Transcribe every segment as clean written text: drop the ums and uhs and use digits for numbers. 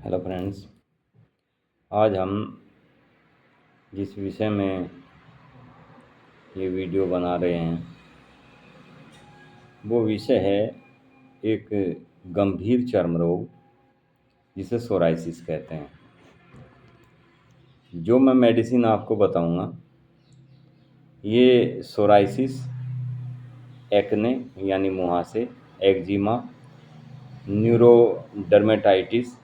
Hello friends. आज हम जिस विषय में ये वीडियो बना रहे हैं वो विषय है एक गंभीर चर्म रोग जिसे सोराइसिस कहते हैं। जो मैं मेडिसिन आपको बताऊंगा ये सोराइसिस, एक्ने यानी मुहासे, एक्जिमा, न्यूरोडर्मेटाइटिस,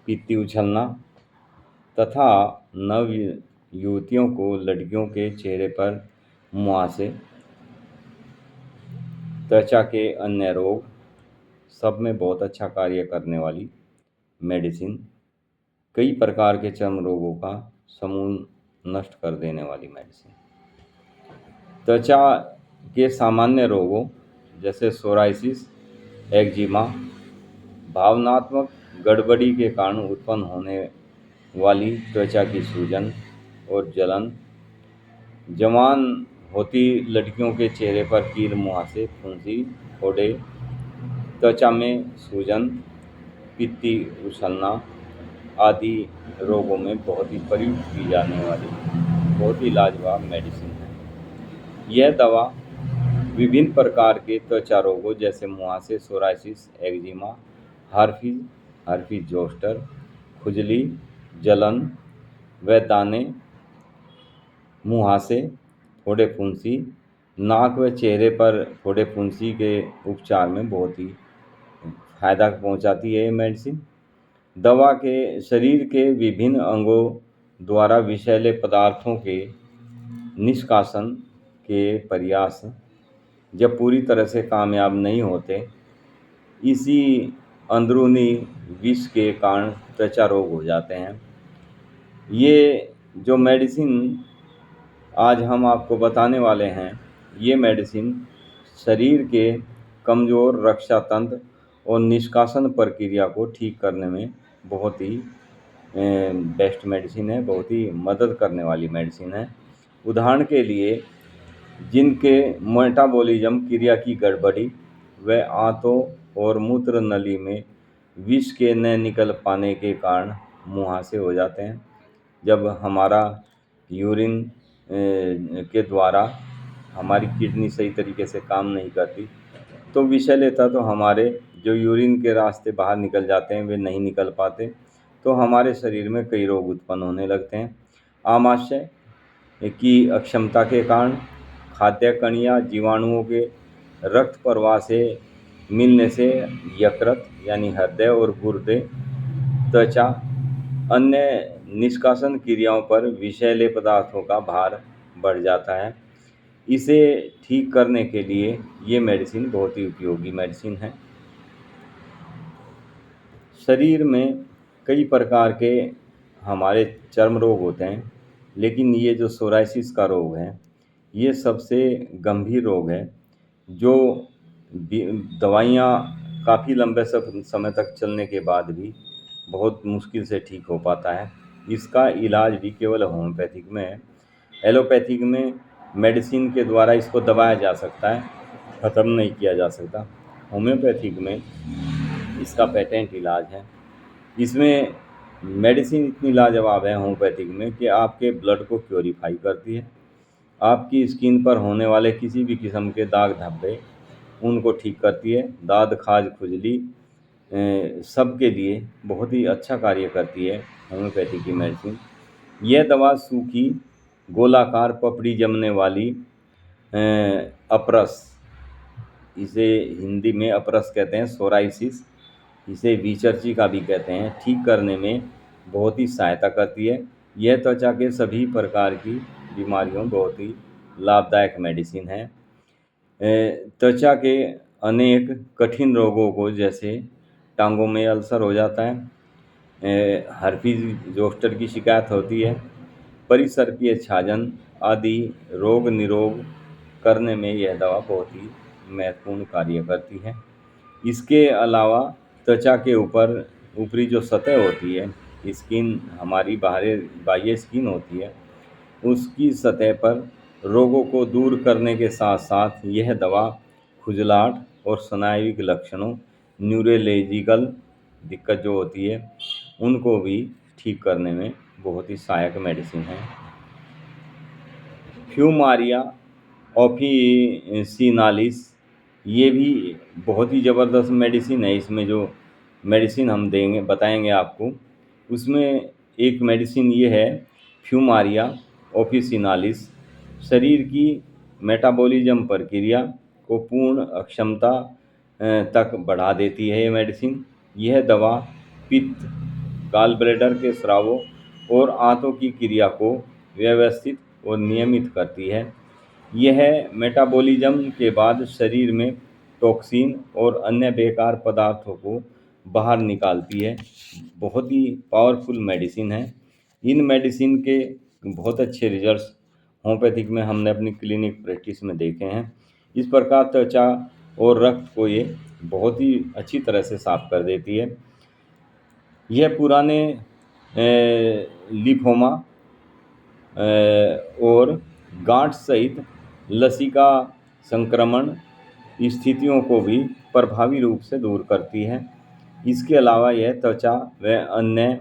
पीती उछलना तथा नव युवतियों को लड़कियों के चेहरे पर मुहासे, त्वचा के अन्य रोग सब में बहुत अच्छा कार्य करने वाली मेडिसिन, कई प्रकार के चर्म रोगों का समूल नष्ट कर देने वाली मेडिसिन। त्वचा के सामान्य रोगों जैसे सोराइसिस, एक्जिमा, भावनात्मक गड़बड़ी के कारण उत्पन्न होने वाली त्वचा की सूजन और जलन, जवान होती लड़कियों के चेहरे पर कील, मुहासे, फुंसी, फोड़े, त्वचा में सूजन, पीती उछलना आदि रोगों में बहुत ही प्रयुक्त की जाने वाली बहुत ही लाजवाब मेडिसिन है। यह दवा विभिन्न प्रकार के त्वचा रोगों जैसे मुहासे, सोराइसिस, एक्जिमा, हर्पीज जोस्टर, खुजली, जलन व दाने, मुहासे, फोड़े फुंसी, नाक व चेहरे पर फोड़े फुंसी के उपचार में बहुत ही फायदा पहुंचाती है ये मेडिसिन। दवा के शरीर के विभिन्न अंगों द्वारा विषैले पदार्थों के निष्कासन के प्रयास जब पूरी तरह से कामयाब नहीं होते, इसी अंदरूनी विष के कारण त्वचा रोग हो जाते हैं। ये जो मेडिसिन आज हम आपको बताने वाले हैं, ये मेडिसिन शरीर के कमज़ोर रक्षा तंत्र और निष्कासन प्रक्रिया को ठीक करने में बहुत ही बेस्ट मेडिसिन है, बहुत ही मदद करने वाली मेडिसिन है। उदाहरण के लिए जिनके मेटाबॉलिज्म क्रिया की गड़बड़ी व आंतों और मूत्र नली में विष के न निकल पाने के कारण मुहासे हो जाते हैं। जब हमारा यूरिन के द्वारा हमारी किडनी सही तरीके से काम नहीं करती तो विषैले तत्व हमारे जो यूरिन के रास्ते बाहर निकल जाते हैं वे नहीं निकल पाते, तो हमारे शरीर में कई रोग उत्पन्न होने लगते हैं। आमाशय की अक्षमता के कारण खाद्य कणियाँ जीवाणुओं के रक्त प्रवाह से मिलने से यकृत यानी हृदय और गुर्दे, त्वचा, अन्य निष्कासन क्रियाओं पर विषैले पदार्थों का भार बढ़ जाता है। इसे ठीक करने के लिए ये मेडिसिन बहुत ही उपयोगी मेडिसिन है। शरीर में कई प्रकार के हमारे चर्म रोग होते हैं, लेकिन ये जो सोराइसिस का रोग है ये सबसे गंभीर रोग है, जो दवाइयाँ काफ़ी लंबे समय तक चलने के बाद भी बहुत मुश्किल से ठीक हो पाता है। इसका इलाज भी केवल होम्योपैथिक में है। एलोपैथिक में मेडिसिन के द्वारा इसको दबाया जा सकता है, ख़त्म नहीं किया जा सकता। होम्योपैथिक में इसका पेटेंट इलाज है। इसमें मेडिसिन इतनी लाजवाब है होम्योपैथिक में कि आपके ब्लड को प्योरीफाई करती है, आपकी स्किन पर होने वाले किसी भी किस्म के दाग धब्बे उनको ठीक करती है, दाद, खाज, खुजली सब के लिए बहुत ही अच्छा कार्य करती है होम्योपैथी की मेडिसिन। यह दवा सूखी गोलाकार पपड़ी जमने वाली अपरस, इसे हिंदी में अपरस कहते हैं, सोराइसिस, इसे बीचर्ची का भी कहते हैं, ठीक करने में बहुत ही सहायता करती है। यह त्वचा के सभी प्रकार की बीमारियों बहुत ही लाभदायक मेडिसिन है। त्वचा के अनेक कठिन रोगों को जैसे टांगों में अल्सर हो जाता है, हर्पीज जोस्टर की शिकायत होती है, परिसर्पीय छाजन आदि रोग निरोग करने में यह दवा बहुत ही महत्वपूर्ण कार्य करती है। इसके अलावा त्वचा के ऊपर ऊपरी जो सतह होती है, स्किन, हमारी बाह्य स्किन होती है, उसकी सतह पर रोगों को दूर करने के साथ साथ यह दवा खुजलाहट और स्नायुविक लक्षणों, न्यूरोलॉजिकल दिक्कत जो होती है उनको भी ठीक करने में बहुत ही सहायक मेडिसिन है। फ्यूमारिया ऑफिसिनालिस, ये भी बहुत ही ज़बरदस्त मेडिसिन है। इसमें जो मेडिसिन हम देंगे बताएंगे आपको, उसमें एक मेडिसिन ये है फ्यूमारिया ऑफिसिनालिस, शरीर की मेटाबॉलिज्म प्रक्रिया को पूर्ण अक्षमता तक बढ़ा देती है। ये मेडिसिन, यह दवा पित्त, गॉल ब्लैडर के स्रावों और आंतों की क्रिया को व्यवस्थित और नियमित करती है। यह मेटाबॉलिज्म के बाद शरीर में टॉक्सिन और अन्य बेकार पदार्थों को बाहर निकालती है। बहुत ही पावरफुल मेडिसिन है। इन मेडिसिन के बहुत अच्छे रिजल्ट्स होम्योपैथिक में हमने अपनी क्लिनिक प्रैक्टिस में देखे हैं। इस प्रकार त्वचा और रक्त को ये बहुत ही अच्छी तरह से साफ कर देती है। यह पुराने लिपोमा और गांठ सहित लसिका संक्रमण स्थितियों को भी प्रभावी रूप से दूर करती है। इसके अलावा यह त्वचा व अन्य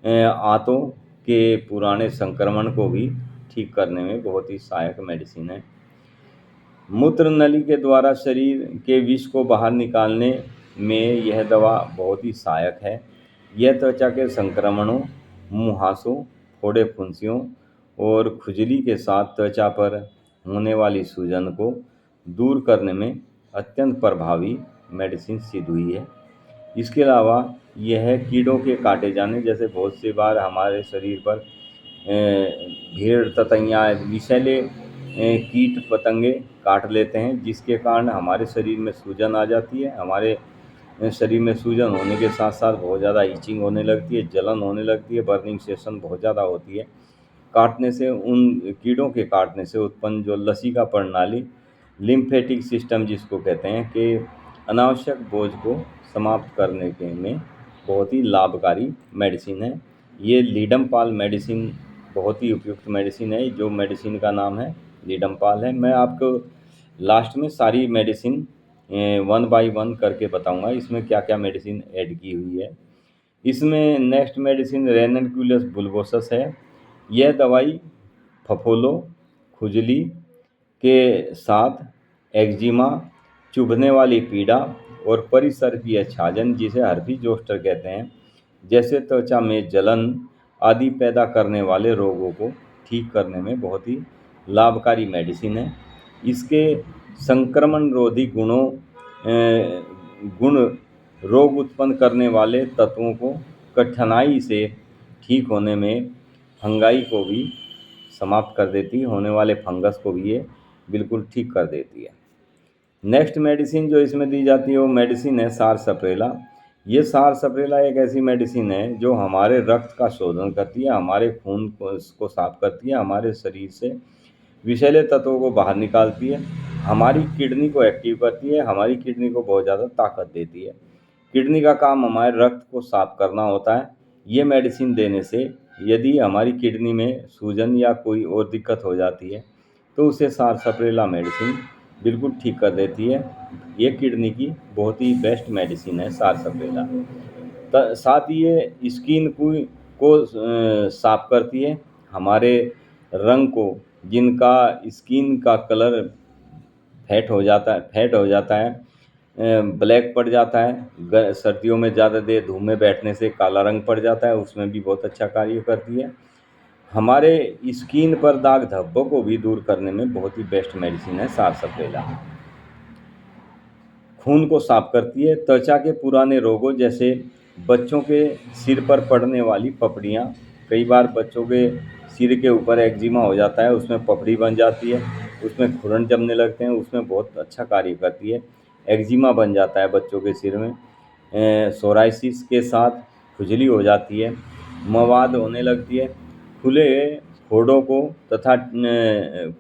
आंतों के पुराने संक्रमण को भी ठीक करने में बहुत ही सहायक मेडिसिन है। मूत्र नली के द्वारा शरीर के विष को बाहर निकालने में यह दवा बहुत ही सहायक है। यह त्वचा के संक्रमणों, मुहासों, फोड़े फुंसियों और खुजली के साथ त्वचा पर होने वाली सूजन को दूर करने में अत्यंत प्रभावी मेडिसिन सिद्ध हुई है। इसके अलावा यह कीड़ों के काटे जाने, जैसे बहुत सी बार हमारे शरीर पर भीड़, ततैया, विषैले कीट पतंगे काट लेते हैं, जिसके कारण हमारे शरीर में सूजन आ जाती है। हमारे शरीर में सूजन होने के साथ साथ बहुत ज़्यादा इचिंग होने लगती है, जलन होने लगती है, बर्निंग सेंसेशन बहुत ज़्यादा होती है। काटने से, उन कीड़ों के काटने से उत्पन्न जो लसिका प्रणाली, लिम्फेटिक सिस्टम जिसको कहते हैं, कि अनावश्यक बोझ को समाप्त करने के में बहुत ही लाभकारी मेडिसिन है। ये लीडमपाल मेडिसिन बहुत ही उपयुक्त मेडिसिन है। जो मेडिसिन का नाम है लीडमपाल है। मैं आपको लास्ट में सारी मेडिसिन 1 बाय 1 करके बताऊंगा इसमें क्या क्या मेडिसिन ऐड की हुई है। इसमें नेक्स्ट मेडिसिन रेननक्यूलस बुल्वोसस है। यह दवाई फफोलो, खुजली के साथ एक्जिमा, चुभने वाली पीड़ा और परिसर्पीय छाजन, जिसे हर्पी जोस्टर कहते हैं, जैसे त्वचा में जलन आदि पैदा करने वाले रोगों को ठीक करने में बहुत ही लाभकारी मेडिसिन है। इसके संक्रमण रोधी गुण रोग उत्पन्न करने वाले तत्वों को कठिनाई से ठीक होने में, फंगाई को भी समाप्त कर देती है, होने वाले फंगस को भी ये बिल्कुल ठीक कर देती है। नेक्स्ट मेडिसिन जो इसमें दी जाती है वो मेडिसिन है सारसप्रेला। ये सारसप्रेला एक ऐसी मेडिसिन है जो हमारे रक्त का शोधन करती है, हमारे खून को साफ करती है, हमारे शरीर से विषैले तत्वों को बाहर निकालती है, हमारी किडनी को एक्टिव करती है, हमारी किडनी को बहुत ज़्यादा ताकत देती है। किडनी का काम हमारे रक्त को साफ करना होता है। ये मेडिसिन देने से यदि हमारी किडनी में सूजन या कोई और दिक्कत हो जाती है तो उसे सारसप्रेला मेडिसिन बिल्कुल ठीक कर देती है। ये किडनी की बहुत ही बेस्ट मेडिसिन है सारसप्रेला। साथ ही ये स्किन को साफ करती है, हमारे रंग को, जिनका स्किन का कलर फैट हो जाता है, ब्लैक पड़ जाता है, सर्दियों में ज़्यादा देर धूप में बैठने से काला रंग पड़ जाता है, उसमें भी बहुत अच्छा कार्य करती है। हमारे स्किन पर दाग धब्बों को भी दूर करने में बहुत ही बेस्ट मेडिसिन है सारसप्रेला। खून को साफ करती है, त्वचा के पुराने रोगों जैसे बच्चों के सिर पर पड़ने वाली पपड़ियाँ, कई बार बच्चों के सिर के ऊपर एक्जिमा हो जाता है, उसमें पपड़ी बन जाती है, उसमें खुरन जमने लगते हैं, उसमें बहुत अच्छा कार्य करती है। एक्जिमा बन जाता है बच्चों के सिर में, सोराइसिस के साथ खुजली हो जाती है, मवाद होने लगती है, खुले फोड़ों को तथा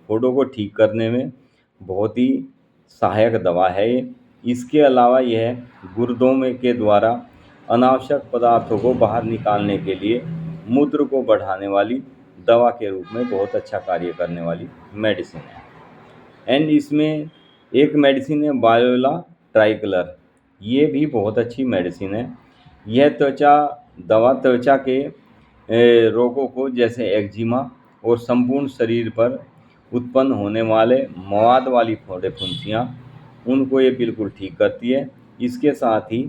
फोड़ों को ठीक करने में बहुत ही सहायक दवा है ये। इसके अलावा यह गुर्दों में के द्वारा अनावश्यक पदार्थों को बाहर निकालने के लिए मूत्र को बढ़ाने वाली दवा के रूप में बहुत अच्छा कार्य करने वाली मेडिसिन है। एंड इसमें एक मेडिसिन है बायोला ट्राइकलर। ये भी बहुत अच्छी मेडिसिन है। यह त्वचा दवा त्वचा के रोगों को जैसे एक्जिमा और संपूर्ण शरीर पर उत्पन्न होने वाले मवाद वाली फोड़े फुंसियाँ, उनको ये बिल्कुल ठीक करती है। इसके साथ ही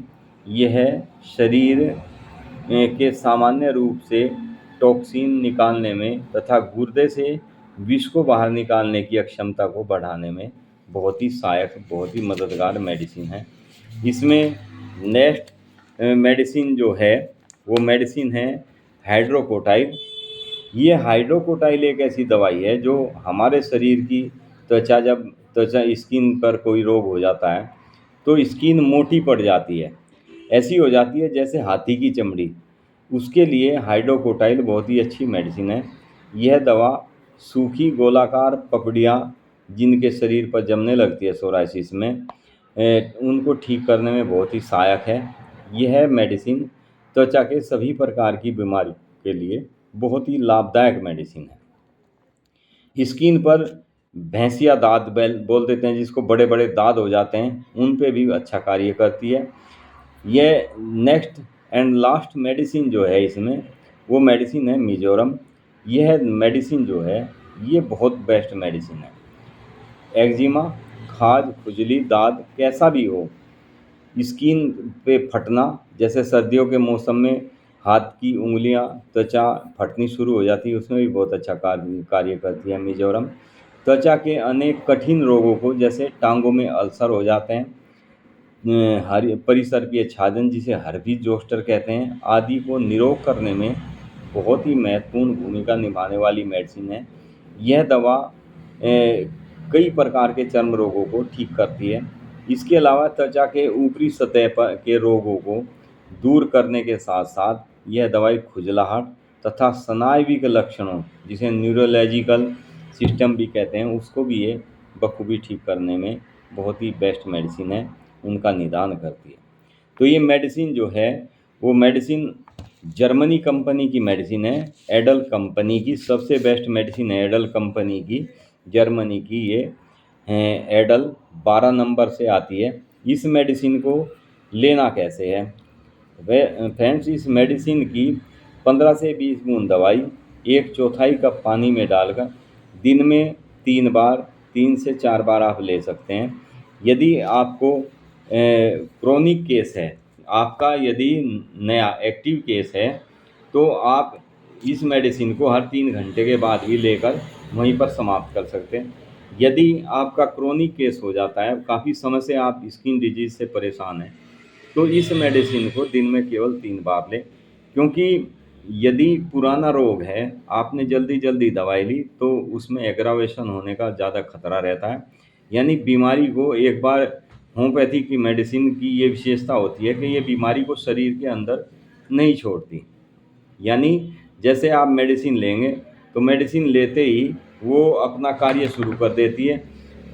यह शरीर के सामान्य रूप से टॉक्सिन निकालने में तथा गुर्दे से विष को बाहर निकालने की अक्षमता को बढ़ाने में बहुत ही सहायक, बहुत ही मददगार मेडिसिन है। इसमें नेक्स्ट मेडिसिन जो है वो मेडिसिन है हाइड्रोकोटाइल। ये हाइड्रोकोटाइल एक ऐसी दवाई है जो हमारे शरीर की त्वचा स्किन पर कोई रोग हो जाता है तो स्किन मोटी पड़ जाती है, ऐसी हो जाती है जैसे हाथी की चमड़ी। उसके लिए हाइड्रोकोटाइल बहुत ही अच्छी मेडिसिन है। यह दवा सूखी गोलाकार पपड़ियाँ जिनके शरीर पर जमने लगती है सोराइसिस में, उनको ठीक करने में बहुत ही सहायक है। यह मेडिसिन त्वचा के सभी प्रकार की बीमारी के लिए बहुत ही लाभदायक मेडिसिन है। स्किन पर भैंसिया दाद बोल देते हैं जिसको, बड़े बड़े दाद हो जाते हैं, उन पे भी अच्छा कार्य करती है। यह नेक्स्ट एंड लास्ट मेडिसिन जो है इसमें, वो मेडिसिन है मिजोरम। यह मेडिसिन जो है ये बहुत बेस्ट मेडिसिन है। एक्जिमा, खाज, खुजली, दाद कैसा भी हो, स्किन पे फटना, जैसे सर्दियों के मौसम में हाथ की उंगलियां त्वचा फटनी शुरू हो जाती है, उसमें भी बहुत अच्छा कार्य करती है मिजोरम। त्वचा के अनेक कठिन रोगों को, जैसे टांगों में अल्सर हो जाते हैं, परिसर्पीय छादन जिसे हर्पीज जोस्टर कहते हैं, आदि को निरोग करने में बहुत ही महत्वपूर्ण भूमिका निभाने वाली मेडिसिन है। यह दवा कई प्रकार के चर्म रोगों को ठीक करती है। इसके अलावा त्वचा के ऊपरी सतह पर के रोगों को दूर करने के साथ साथ यह दवाई खुजलाहट तथा स्नायुविक लक्षणों, जिसे न्यूरोलॉजिकल सिस्टम भी कहते हैं, उसको भी ये बखूबी ठीक करने में बहुत ही बेस्ट मेडिसिन है, उनका निदान करती है। तो ये मेडिसिन जो है वो मेडिसिन जर्मनी कंपनी की मेडिसिन है, एडल कंपनी की सबसे बेस्ट मेडिसिन है, एडल कंपनी की, जर्मनी की ये एडल 12 नंबर से आती है। इस मेडिसिन को लेना कैसे है? फ्रेंड्स, इस मेडिसिन की 15 से 20 बूंद दवाई 1/4 कप पानी में डालकर दिन में 3 बार, 3 से 4 बार आप ले सकते हैं। यदि आपको क्रोनिक केस है, आपका यदि नया एक्टिव केस है, तो आप इस मेडिसिन को हर 3 घंटे के बाद भी लेकर वहीं पर समाप्त कर सकते हैं। यदि आपका क्रोनिक केस हो जाता है, काफ़ी समय से आप स्किन डिजीज़ से परेशान हैं, तो इस मेडिसिन को दिन में केवल 3 बार लें। क्योंकि यदि पुराना रोग है, आपने जल्दी दवाई ली, तो उसमें एग्रावेशन होने का ज़्यादा खतरा रहता है। यानी बीमारी को एक बार, होम्योपैथी की मेडिसिन की ये विशेषता होती है कि ये बीमारी को शरीर के अंदर नहीं छोड़ती। यानी जैसे आप मेडिसिन लेंगे तो मेडिसिन लेते ही वो अपना कार्य शुरू कर देती है,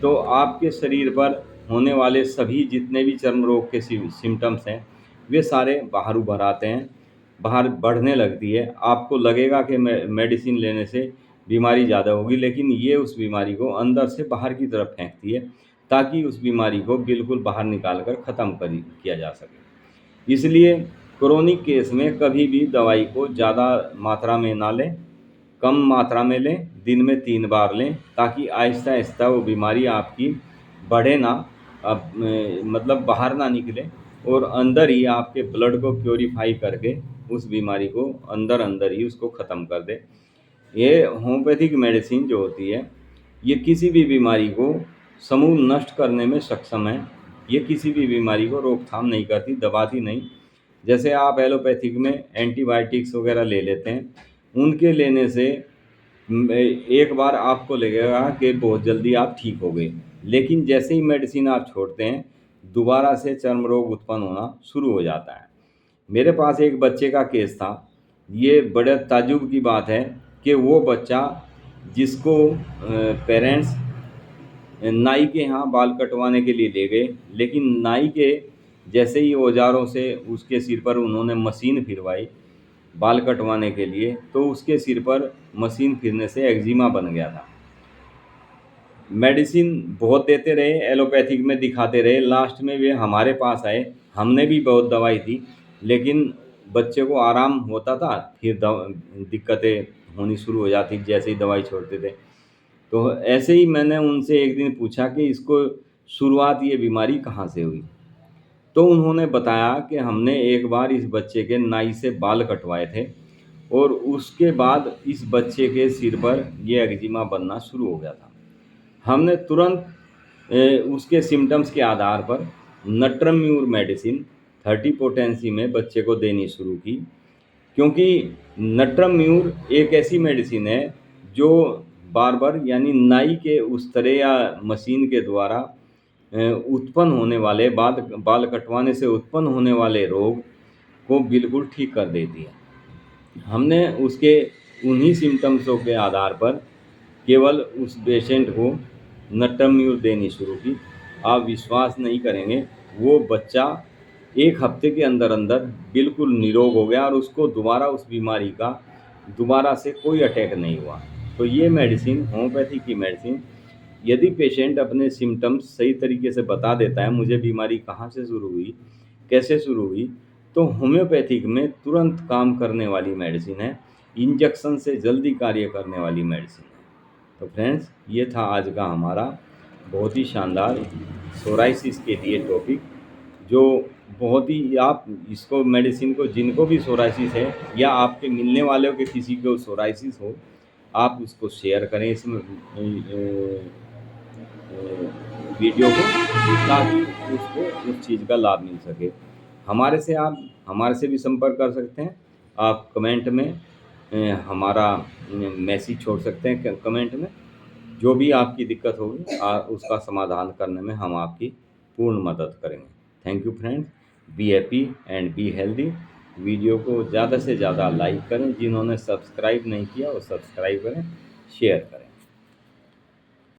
तो आपके शरीर पर होने वाले सभी जितने भी चर्म रोग के सिम्टम्स हैं, वे सारे बाहर उभर आते हैं, बाहर बढ़ने लगती है। आपको लगेगा कि मेडिसिन लेने से बीमारी ज़्यादा होगी, लेकिन ये उस बीमारी को अंदर से बाहर की तरफ फेंकती है, ताकि उस बीमारी को बिल्कुल बाहर निकाल कर ख़त्म किया जा सके। इसलिए क्रोनिक केस में कभी भी दवाई को ज़्यादा मात्रा में ना लें, कम मात्रा में लें, दिन में 3 बार लें, ताकि आहिस्ता-आहिस्ता वो बीमारी आपकी बढ़े ना, मतलब बाहर ना निकले, और अंदर ही आपके ब्लड को प्योरीफाई करके उस बीमारी को अंदर ही उसको ख़त्म कर दे। ये होम्योपैथिक मेडिसिन जो होती है, ये किसी भी बीमारी को समूल नष्ट करने में सक्षम है। ये किसी भी बीमारी को रोकथाम नहीं करती, दबाती नहीं। जैसे आप एलोपैथिक में एंटीबायोटिक्स वगैरह ले लेते हैं, उनके लेने से एक बार आपको लगेगा कि बहुत जल्दी आप ठीक हो गए, लेकिन जैसे ही मेडिसिन आप छोड़ते हैं, दोबारा से चर्म रोग उत्पन्न होना शुरू हो जाता है। मेरे पास एक बच्चे का केस था। ये बड़े ताज्जुब की बात है कि वो बच्चा जिसको पेरेंट्स नाई के यहाँ बाल कटवाने के लिए ले गए, लेकिन नाई के जैसे ही औजारों से उसके सिर पर उन्होंने मशीन फिरवाई बाल कटवाने के लिए, तो उसके सिर पर मशीन फिरने से एक्जिमा बन गया था। मेडिसिन बहुत देते रहे, एलोपैथिक में दिखाते रहे, लास्ट में वे हमारे पास आए। हमने भी बहुत दवाई दी, लेकिन बच्चे को आराम होता था, फिर दिक्कतें होनी शुरू हो जाती जैसे ही दवाई छोड़ते थे। तो ऐसे ही मैंने उनसे एक दिन पूछा कि इसको शुरुआत ये बीमारी कहाँ से हुई? तो उन्होंने बताया कि हमने एक बार इस बच्चे के नाई से बाल कटवाए थे और उसके बाद इस बच्चे के सिर पर ये एक्जिमा बनना शुरू हो गया था। हमने तुरंत उसके सिम्पटम्स के आधार पर नट्रम्यूर मेडिसिन 30 पोटेंसी में बच्चे को देनी शुरू की, क्योंकि नट्रम्यूर एक ऐसी मेडिसिन है जो बार्बर यानी नाई के उस तरह या मशीन के द्वारा उत्पन्न होने वाले बाल बाल कटवाने से उत्पन्न होने वाले रोग को बिल्कुल ठीक कर देती है। हमने उसके उन्हीं सिम्पटम्सों के आधार पर केवल उस पेशेंट को नट्टम्यूर देनी शुरू की। आप विश्वास नहीं करेंगे, वो बच्चा 1 हफ्ते के अंदर-अंदर बिल्कुल निरोग हो गया और उसको दोबारा उस बीमारी का दोबारा से कोई अटैक नहीं हुआ। तो ये मेडिसिन, होम्योपैथी की मेडिसिन, यदि पेशेंट अपने सिम्पटम्स सही तरीके से बता देता है, मुझे बीमारी कहाँ से शुरू हुई, कैसे शुरू हुई, तो होम्योपैथिक में तुरंत काम करने वाली मेडिसिन है, इंजेक्शन से जल्दी कार्य करने वाली मेडिसिन है। तो फ्रेंड्स, ये था आज का हमारा बहुत ही शानदार सोराइसिस के लिए टॉपिक, जो बहुत ही, आप इसको मेडिसिन को, जिनको भी सोराइसिस है या आपके मिलने वालों के किसी को सोराइसिस हो, आप उसको शेयर करें इसमें वीडियो को, ताकि उसको उस चीज़ का लाभ मिल सके। आप हमारे से भी संपर्क कर सकते हैं। आप कमेंट में हमारा मैसेज छोड़ सकते हैं कमेंट में। जो भी आपकी दिक्कत होगी उसका समाधान करने में हम आपकी पूर्ण मदद करेंगे। Thank you friends, be happy and be healthy. Video को ज़्यादा से ज़्यादा लाइक करें, जिन्होंने सब्सक्राइब नहीं किया वो सब्सक्राइब करें, शेयर करें।